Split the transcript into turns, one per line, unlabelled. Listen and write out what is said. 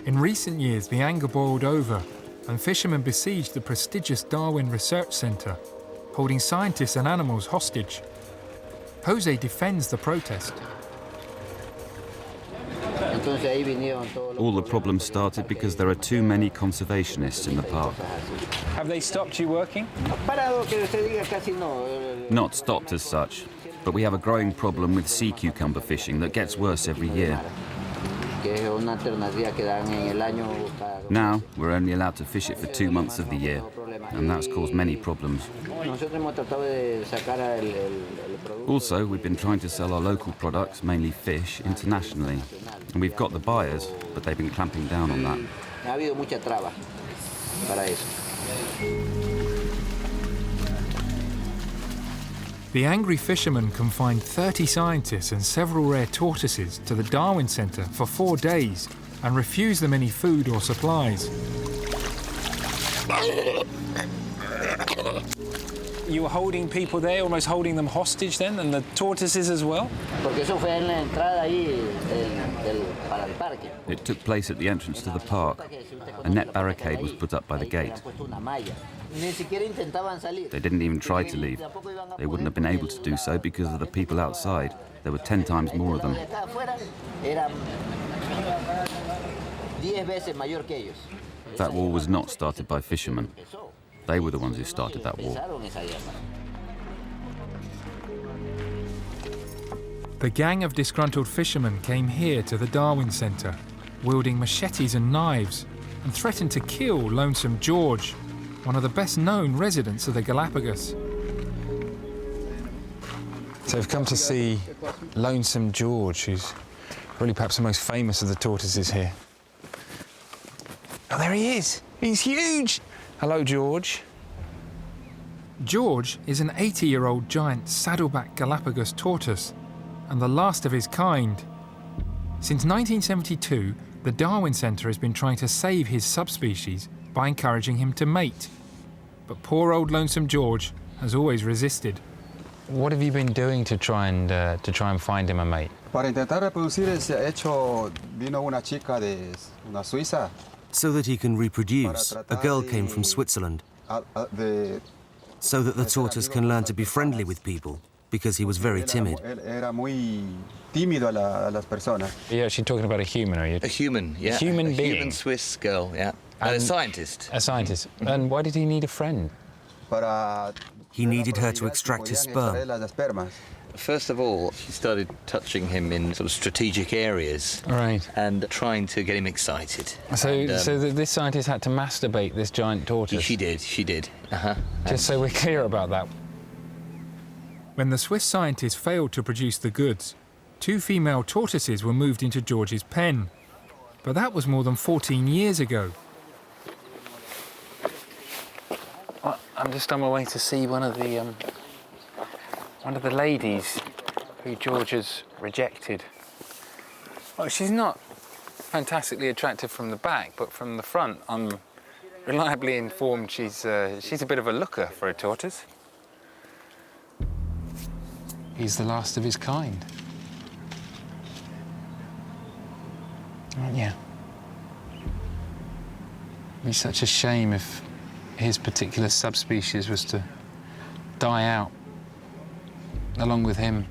In recent years, the anger boiled over and fishermen besieged the prestigious Darwin Research Centre, holding scientists and animals hostage. Jose defends the protest.
All the problems started because there are too many conservationists in the park.
Have they stopped you working?
Not stopped as such, but we have a growing problem with sea cucumber fishing that gets worse every year. Now, we're only allowed to fish it for 2 months of the year, and that's caused many problems. Also, we've been trying to sell our local products, mainly fish, internationally. And we've got the buyers, but they've been clamping down on that.
The angry fishermen confined 30 scientists and several rare tortoises to the Darwin Centre for 4 days and refused them any food or supplies.
You were holding people there, almost holding them hostage then, and the tortoises as well?
It took place at the entrance to the park. A net barricade was put up by the gate. They didn't even try to leave. They wouldn't have been able to do so because of the people outside. There were 10 times more of them. That war was not started by fishermen. They were the ones who started that war.
The gang of disgruntled fishermen came here to the Darwin Centre, wielding machetes and knives, and threatened to kill Lonesome George, one of the best-known residents of the Galapagos.
So we've come to see Lonesome George, who's really perhaps the most famous of the tortoises here. Oh, there he is! He's huge! Hello, George.
George is an 80-year-old giant saddleback Galapagos tortoise, and the last of his kind. Since 1972, the Darwin Centre has been trying to save his subspecies by encouraging him to mate. But poor old Lonesome George has always resisted.
What have you been doing to try and find him a mate?
Para intentar reproducir, vino una chica de una Suiza.
So that he can reproduce, a girl came from Switzerland. So that the tortoise can learn to be friendly with people, because he was very timid.
Era muy tímido a las personas.
You're actually talking about a human, are you?
A human, yeah.
A human being?
A human Swiss girl, yeah. And a scientist.
A scientist. And why did he need a friend?
He needed her to extract his sperm.
First of all, she started touching him in sort of strategic areas.
Right.
And trying to get him excited.
So this scientist had to masturbate this giant tortoise?
She did.
Just so we're clear about that.
When the Swiss scientists failed to produce the goods, 2 female tortoises were moved into George's pen. But that was more than 14 years ago.
Well, I'm just on my way to see one of the ladies who George has rejected. Well, she's not fantastically attractive from the back, but from the front, I'm reliably informed she's a bit of a looker for a tortoise. He's the last of his kind. Aren't you? It'd be such a shame if his particular subspecies was to die out along with him.